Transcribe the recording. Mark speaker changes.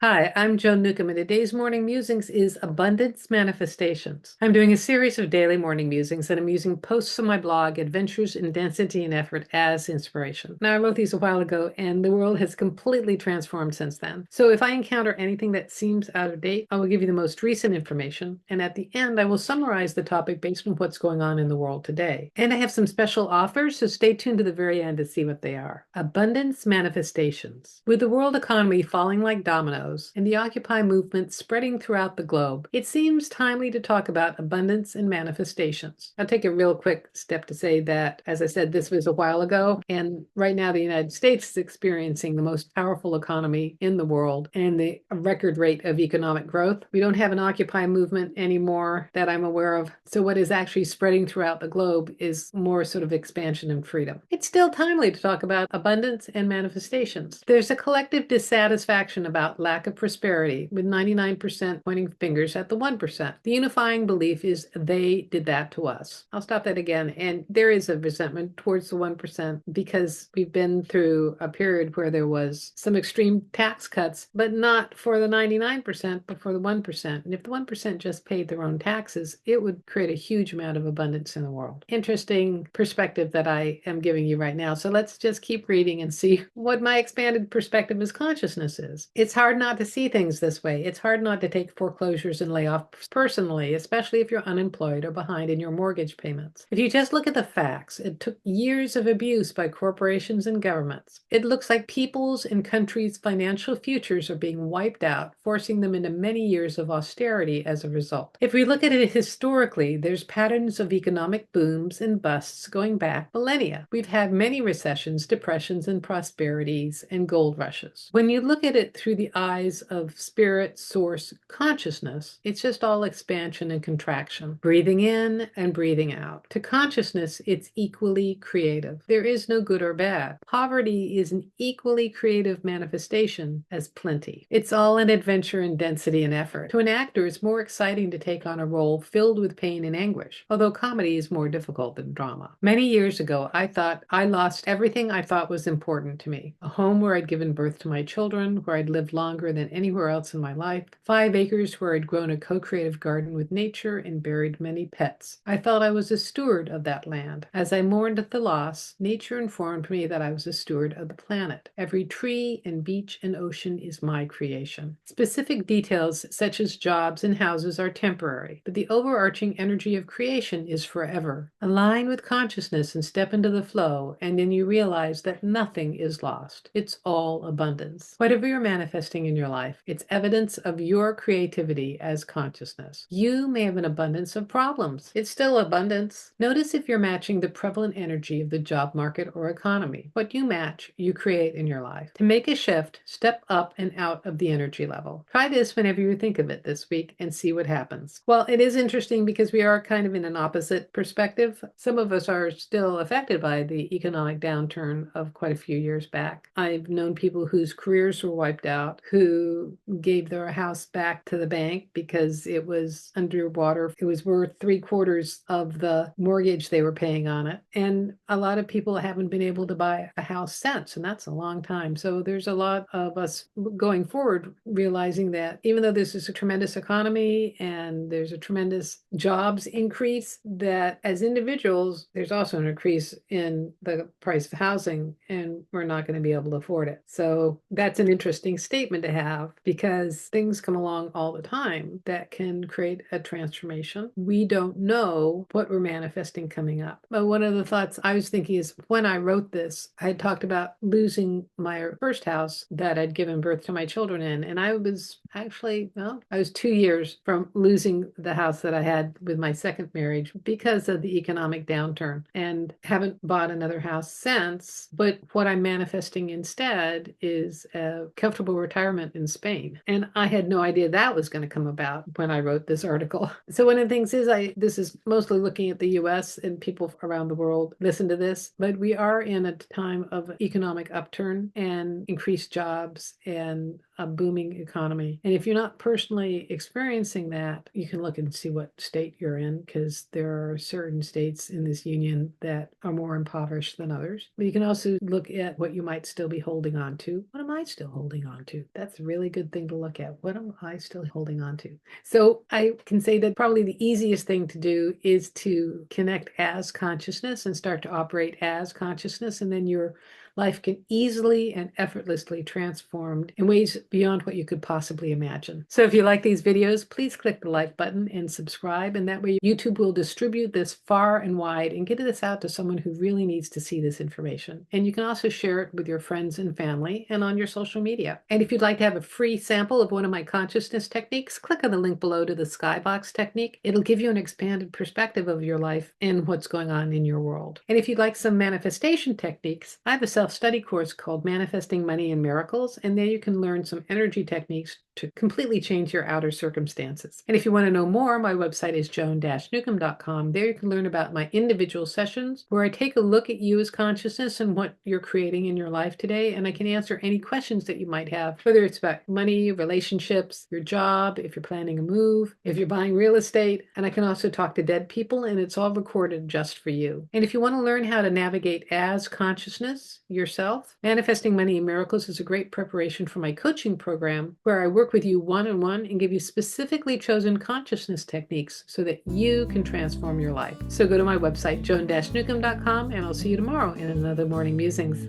Speaker 1: Hi, I'm Joan Newcomb, and today's morning musings is abundance manifestations. I'm doing a series of daily morning musings, and I'm using posts on my blog, Adventures in Density and Effort, as inspiration. Now, I wrote these a while ago, and the world has completely transformed since then. So if I encounter anything that seems out of date, I will give you the most recent information, and at the end, I will summarize the topic based on what's going on in the world today. And I have some special offers, so stay tuned to the very end to see what they are. Abundance manifestations. With the world economy falling like dominoes, and the Occupy movement spreading throughout the globe, it seems timely to talk about abundance and manifestations. I'll take a real quick step to say that, as I said, this was a while ago, and right now the United States is experiencing the most powerful economy in the world and the record rate of economic growth. We don't have an Occupy movement anymore that I'm aware of, so what is actually spreading throughout the globe is more sort of expansion and freedom. It's still timely to talk about abundance and manifestations. There's a collective dissatisfaction about lack of prosperity, with 99% pointing fingers at the 1%. The unifying belief is they did that to us. I'll stop that again. And there is a resentment towards the 1% because we've been through a period where there was some extreme tax cuts, but not for the 99%, but for the 1%. And if the 1% just paid their own taxes, it would create a huge amount of abundance in the world. Interesting perspective that I am giving you right now. So let's just keep reading and see what my expanded perspective as consciousness is. It's hard not to see things this way. It's hard not to take foreclosures and layoffs personally, especially if you're unemployed or behind in your mortgage payments. If you just look at the facts, it took years of abuse by corporations and governments. It looks like people's and countries' financial futures are being wiped out, forcing them into many years of austerity as a result. If we look at it historically, there's patterns of economic booms and busts going back millennia. We've had many recessions, depressions, and prosperities and gold rushes. When you look at it through the eyes of spirit, source, consciousness, it's just all expansion and contraction, breathing in and breathing out. To consciousness, it's equally creative. There is no good or bad. Poverty is an equally creative manifestation as plenty. It's all an adventure in density and effort. To an actor, it's more exciting to take on a role filled with pain and anguish, although comedy is more difficult than drama. Many years ago, I thought I lost everything I thought was important to me. A home where I'd given birth to my children, where I'd lived longer than anywhere else in my life, 5 acres where I'd grown a co-creative garden with nature and buried many pets. I felt I was a steward of that land. As I mourned at the loss, nature informed me that I was a steward of the planet. Every tree and beach and ocean is my creation. Specific details such as jobs and houses are temporary, but the overarching energy of creation is forever. Align with consciousness and step into the flow, and then you realize that nothing is lost. It's all abundance. Whatever you're manifesting in your life, it's evidence of your creativity as consciousness. You may have an abundance of problems. It's still abundance. Notice if you're matching the prevalent energy of the job market or economy. What you match, you create in your life. To make a shift, step up and out of the energy level. Try this whenever you think of it this week and see what happens. Well, it is interesting because we are kind of in an opposite perspective. Some of us are still affected by the economic downturn of quite a few years back. I've known people whose careers were wiped out, who gave their house back to the bank because it was underwater. It was worth 3/4 of the mortgage they were paying on it. And a lot of people haven't been able to buy a house since, and that's a long time. So there's a lot of us going forward realizing that even though this is a tremendous economy and there's a tremendous jobs increase, that as individuals, there's also an increase in the price of housing, and we're not going to be able to afford it. So that's an interesting statement to have because things come along all the time that can create a transformation. We don't know what we're manifesting coming up. But one of the thoughts I was thinking is when I wrote this, I had talked about losing my first house that I'd given birth to my children in. And I was actually, well, I was 2 years from losing the house that I had with my second marriage because of the economic downturn, and haven't bought another house since. But what I'm manifesting instead is a comfortable retirement in Spain. And I had no idea that was going to come about when I wrote this article. So one of the things is this is mostly looking at the US, and people around the world listen to this, but we are in a time of economic upturn and increased jobs and a booming economy. And if you're not personally experiencing that, you can look and see what state you're in, because there are certain states in this union that are more impoverished than others. But you can also look at what you might still be holding on to. What am I still holding on to? That's a really good thing to look at. What am I still holding on to? So I can say that probably the easiest thing to do is to connect as consciousness and start to operate as consciousness, and then your life can easily and effortlessly transformed in ways beyond what you could possibly imagine. So if you like these videos, please click the like button and subscribe, and that way YouTube will distribute this far and wide and get this out to someone who really needs to see this information. And you can also share it with your friends and family and on your social media. And if you'd like to have a free sample of one of my consciousness techniques, click on the link below to the skybox technique. It'll give you an expanded perspective of your life and what's going on in your world. And if you'd like some manifestation techniques, I have a self-study course called Manifesting Money and Miracles, and there you can learn some energy techniques to completely change your outer circumstances. And if you want to know more, my website is joan-newcomb.com. There you can learn about my individual sessions where I take a look at you as consciousness and what you're creating in your life today, and I can answer any questions that you might have, whether it's about money, relationships, your job, if you're planning a move, if you're buying real estate, and I can also talk to dead people, and it's all recorded just for you. And if you want to learn how to navigate as consciousness yourself, Manifesting Money and Miracles is a great preparation for my coaching program, where I work with you one-on-one and give you specifically chosen consciousness techniques so that you can transform your life. So go to my website, joan-newcomb.com, and I'll see you tomorrow in another Morning Musings.